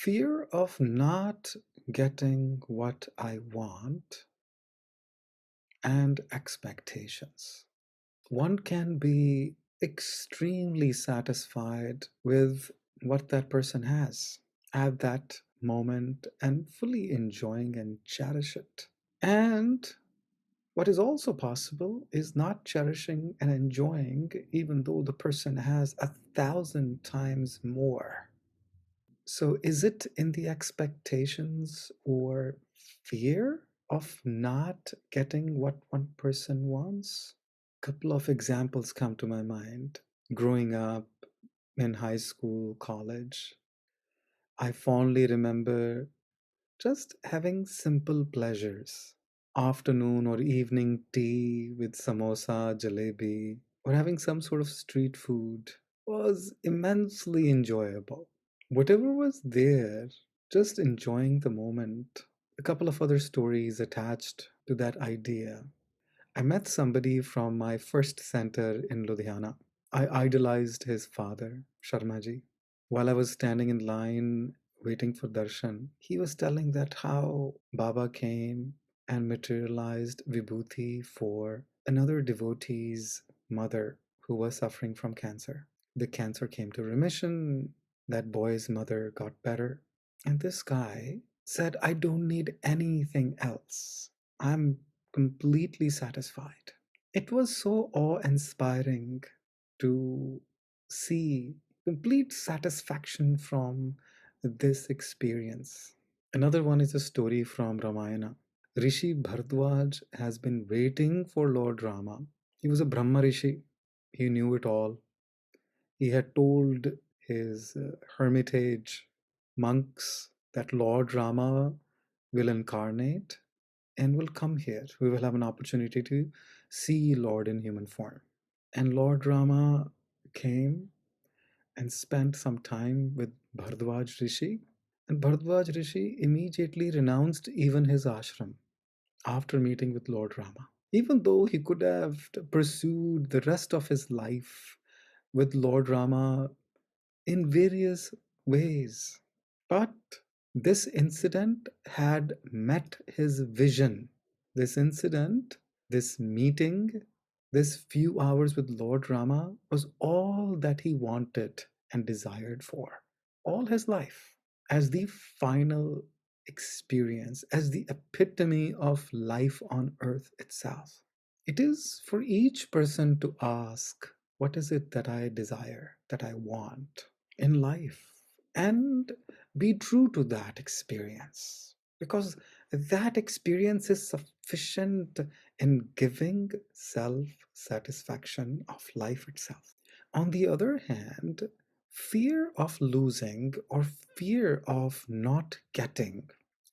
Fear of not getting what I want and expectations. One can be extremely satisfied with what that person has at that moment and fully enjoying and cherish it. And what is also possible is not cherishing and enjoying even though the person has 1,000 times more. So, is it in the expectations or fear of not getting what one person wants? Couple of examples come to my mind. Growing up in high school, college, I fondly remember just having simple pleasures. Afternoon or evening tea with samosa, jalebi, or having some sort of street food was immensely enjoyable. Whatever was there, just enjoying the moment. A couple of other stories attached to that idea. I met somebody from my first center in Ludhiana. I idolized his father, Sharmaji. While I was standing in line waiting for darshan, he was telling that how Baba came and materialized Vibhuti for another devotee's mother who was suffering from cancer. The cancer came to remission, that boy's mother got better. And this guy said, I don't need anything else. I'm completely satisfied. It was so awe inspiring to see complete satisfaction from this experience. Another one is a story from Ramayana. Rishi Bharadwaj has been waiting for Lord Rama. He was a Brahma Rishi, he knew it all. He had told his hermitage monks that Lord Rama will incarnate and will come here. We will have an opportunity to see Lord in human form. And Lord Rama came and spent some time with Bharadwaj Rishi. And Bharadwaj Rishi immediately renounced even his ashram after meeting with Lord Rama. Even though he could have pursued the rest of his life with Lord Rama in various ways. But this incident had met his vision. This incident, this meeting, this few hours with Lord Rama was all that he wanted and desired for all his life as the final experience, as the epitome of life on earth itself. It is for each person to ask, what is it that I desire, that I want in life? And be true to that experience because that experience is sufficient in giving self satisfaction of life itself. On the other hand, fear of losing or fear of not getting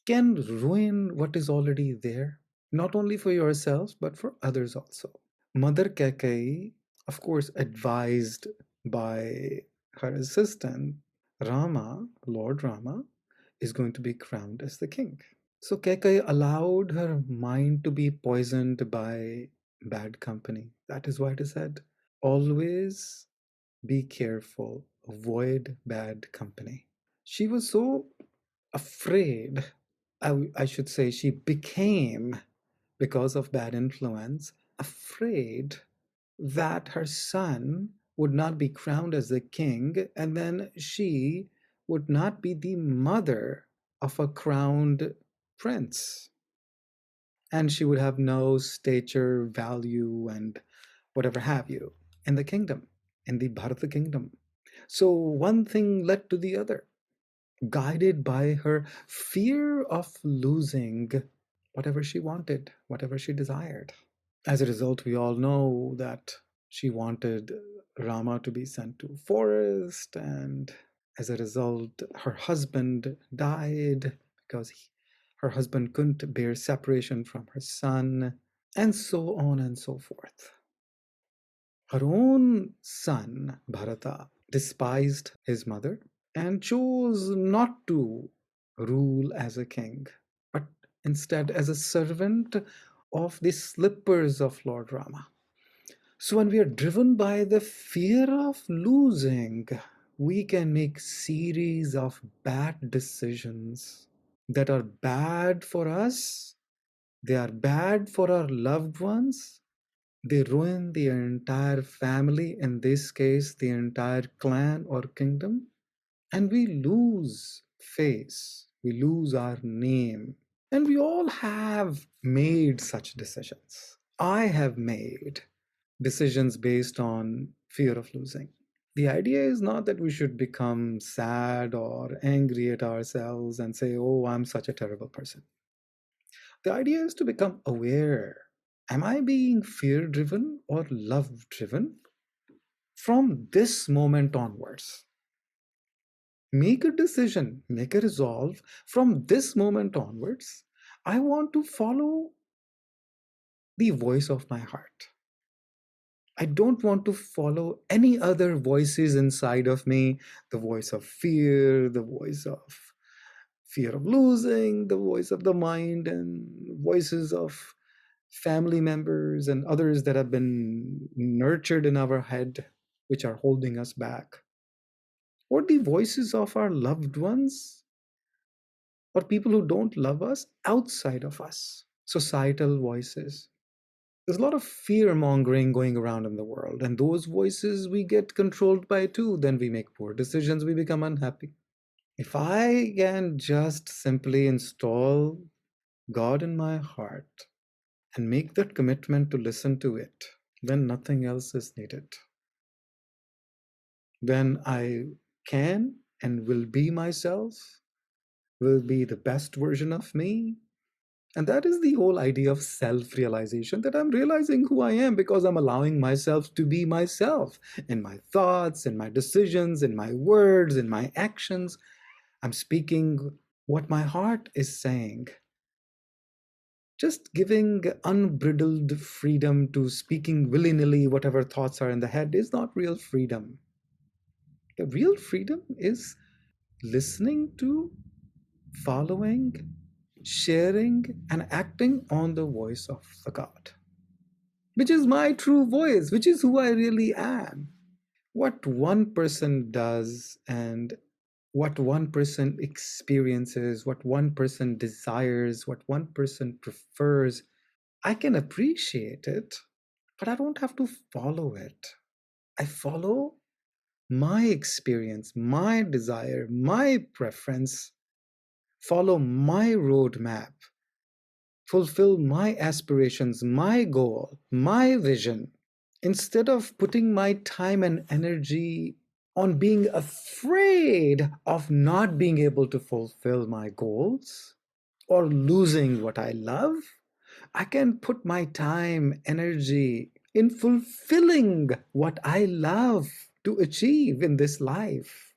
can ruin what is already there, not only for yourselves but for others also. Mother Kaikai, of course, advised by her assistant, Rama, Lord Rama, is going to be crowned as the king. So Kaikai allowed her mind to be poisoned by bad company. That is why it is said, always be careful, avoid bad company. She was so afraid, I should say, she became, because of bad influence, afraid that her son would not be crowned as the king, and then she would not be the mother of a crowned prince. And she would have no stature, value, and whatever have you in the kingdom, in the Bharata kingdom. So one thing led to the other, guided by her fear of losing whatever she wanted, whatever she desired. As a result, we all know that she wanted Rama to be sent to forest, and as a result, her husband died because her husband couldn't bear separation from her son, and so on and so forth. Her own son, Bharata, despised his mother and chose not to rule as a king, but instead as a servant of the slippers of Lord Rama. So when we are driven by the fear of losing we can make series of bad decisions that are bad for us, they are bad for our loved ones, they ruin the entire family, in this case, the entire clan or kingdom, and we lose face, we lose our name. And we all have made such decisions. I have made decisions based on fear of losing. The idea is not that we should become sad or angry at ourselves and say, oh, I'm such a terrible person. The idea is to become aware. Am I being fear driven or love driven? From this moment onwards, make a decision, make a resolve. From this moment onwards, I want to follow the voice of my heart. I don't want to follow any other voices inside of me, the voice of fear, the voice of fear of losing, the voice of the mind, and voices of family members and others that have been nurtured in our head, which are holding us back, or the voices of our loved ones or people who don't love us outside of us, societal voices. There's a lot of fear mongering going around in the world, and those voices we get controlled by too. Then we make poor decisions, we become unhappy. If I can just simply install God in my heart and make that commitment to listen to it, then nothing else is needed. Then I can and will be myself, will be the best version of me. And that is the whole idea of self realization, that I'm realizing who I am because I'm allowing myself to be myself in my thoughts, in my decisions, in my words, in my actions. I'm speaking what my heart is saying. Just giving unbridled freedom to speaking willy nilly whatever thoughts are in the head is not real freedom. The real freedom is listening to, following, sharing, and acting on the voice of the God, which is my true voice, which is who I really am. What one person does and what one person experiences, what one person desires, what one person prefers, I can appreciate it, but I don't have to follow it. I follow my experience, my desire, my preference, follow my roadmap, fulfill my aspirations, my goal, my vision, instead of putting my time and energy on being afraid of not being able to fulfill my goals or losing what I love. I can put my time, energy in fulfilling what I love to achieve in this life,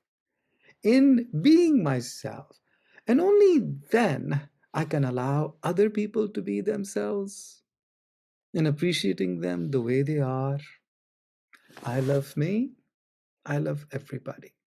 in being myself. And only then I can allow other people to be themselves and appreciating them the way they are. I love me. I love everybody.